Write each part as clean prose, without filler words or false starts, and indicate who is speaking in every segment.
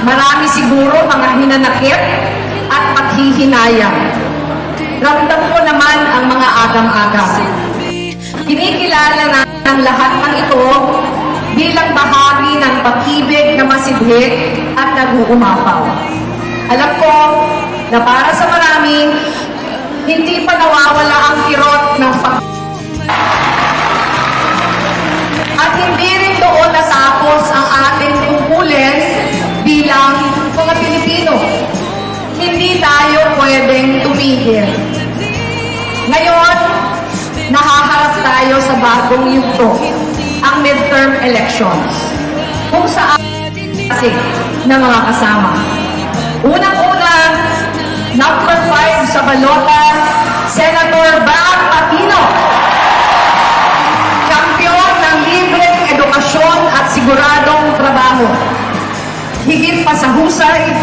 Speaker 1: Marami siguro mga hinanakit at paghihinayang. Ramdam ko naman ang mga agam-agam. Kinikilala na ng lahat ng ito bilang bahagi ng pag-ibig na masidhit at nag-uumapaw. Alam ko na para sa marami, hindi pa nawawala ang kirot ng at hindi rin doon nasapos ang ating tungkulin bilang mga Pilipino. Hindi tayo pwedeng tumigil. Ngayon, nahaharap tayo sa bagong yugto, ang midterm elections, kung saan kasi na mga kasama. Unang-una, number 5 sa balota, Senator Bam Aquino. Kampiyon ng libreng edukasyon at siguradong trabaho. Higit pa sa husay,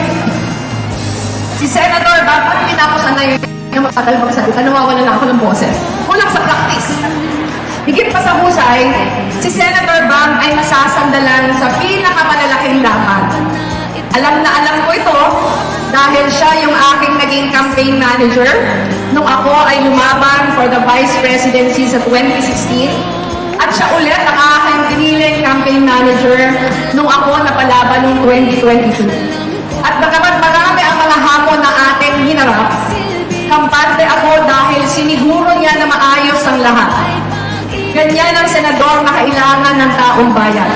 Speaker 1: si Senator Bam, pag pinakusan na yung matagal magsalita, nawawala na ako ng boses. Kulang sa practice. Higit pa sa husay, si Senator Bam ay masasandalan sa pinakamalalaking laban. Alam na alam ko ito dahil siya yung aking naging campaign manager nung ako ay lumaban for the Vice Presidency sa 2016 at siya ulit ang aking piniling campaign manager nung ako napalaban noong 2022. At bagamat marami ang mga hamon na ating hinarap, kampante ako dahil siniguro niya na maayos ang lahat. Ganyan ang senador na kailangan ng taong bayan.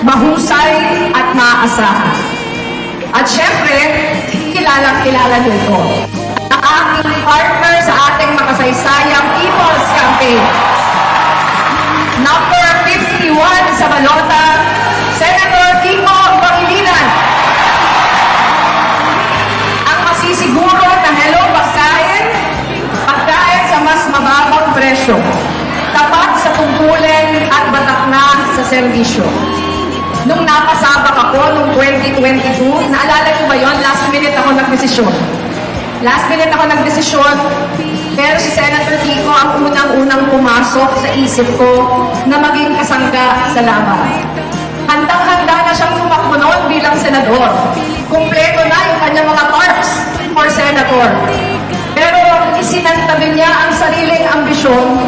Speaker 1: Mahusay at maaasahan. At syempre, kilala niyo ito. Ang aking partner sa ating makasaysayang People's Campaign. Number 51 sa balota, Senator Kiko Pangilinan. Ang masisiguro na hello pagkain sa mas mababang presyo. Tapat sa tungkulin at batak na sa serbisyo. Nung napasabak ako noong 2022, naalala ko ba yun? Last minute ako nagdesisyon. Pero si Senator Kiko ang unang-unang pumasok sa isip ko na maging kasangga sa laban. Handang-handa na siyang tumakbo noon bilang senador. Kumpleto na yung kanyang mga parts for senator. Pero isinantabi niya ang sariling ambisyon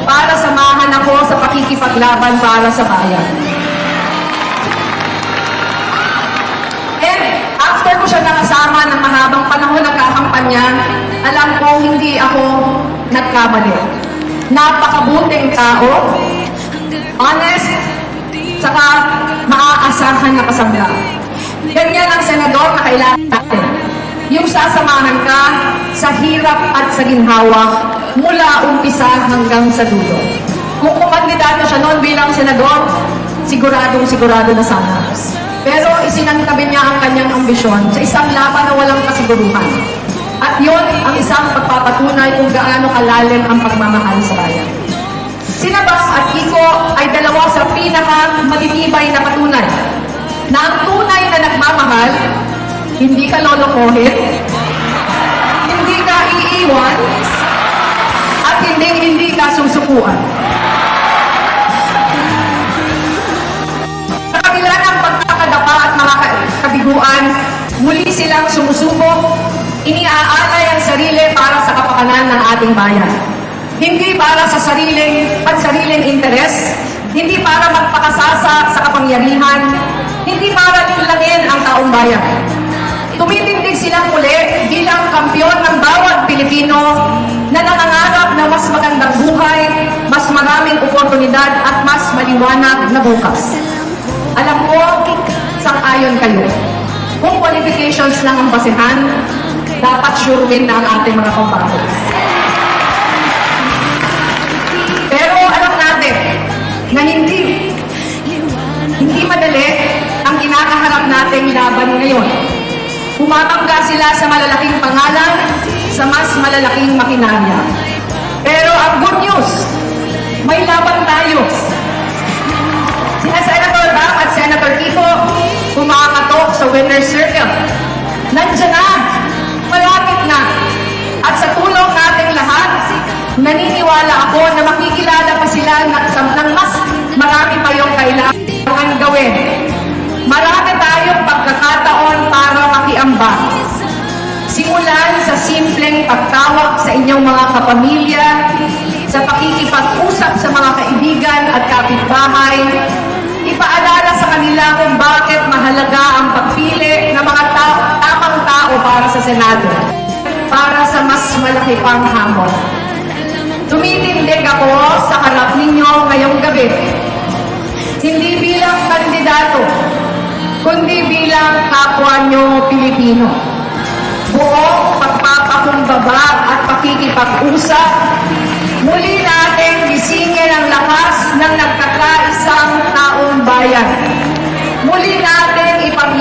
Speaker 1: para samahan ako sa pakikipaglaban para sa bayan. After ko siya nakasama ng mahabang panahon nagkakampanya, alam ko hindi ako nagkamali. Napakabuting tao, honest, saka maaasahan na kasangga. Ganyan ang senador na kailangan natin. Yung sasamahan ka sa hirap at sa ginhawa mula umpisa hanggang sa dulo. Kung kumandidato siya noon bilang senador, sigurado na sana. Pero isinantabi niya ang kanyang ambisyon sa isang laban na walang kasiguruhan. At yun ang isang pagpapatunay kung gaano kalalim ang pagmamahal sa bayan. Sina Bas at Kiko ay dalawa sa pinaka-matitibay na patunay na ang tunay na nagmamahal, hindi ka lolokohin, hindi ka iiwan, at hindi ka susukuan. At mga kabiguan, muli silang sumusubok, iniaalay ang sarili para sa kapakanan ng ating bayan. Hindi para sa sariling interes, hindi para magpakasasa sa kapangyarihan, hindi para tulangin ang taong bayan. Tumitindig silang muli bilang kampyon ng bawat Pilipino na nangangarap na mas magandang buhay, mas maraming oportunidad at mas maliwanag na bukas. Alam ko, sang-ayon kayo. Kung qualifications lang ang basehan, dapat sure win na ang ating mga combatants. Pero alam natin na hindi madali ang kinakaharap nating laban ngayon. Pumapangga sila sa malalaking pangalan, sa mas malalaking makinarya. Pero ang good news, may laban tayo. Sina Senator Bam at Senator Kiko kumakatok sa winner's circle. Nandiyan na, malapit na. At sa tulong nating lahat, naniniwala ako na makikilala pa sila ng mas marami pa yung kailangan gawin. Marami tayong pagkakataon pagtawag sa inyong mga kapamilya, sa pakikipag-usap sa mga kaibigan at kapitbahay, ipaalala sa kanila kung bakit mahalaga ang pagpili ng mga tamang tao para sa Senado, para sa mas malaki pang hamon. Tumitindig ako sa harap ninyo ngayong gabi, hindi bilang kandidato, kundi bilang kapwa nyo Pilipino. Buong pagpapakumbaba at pakikipag-usap, muli natin gisingin ang lakas ng nagkakaisang taong bayan. Muli natin ipaglaban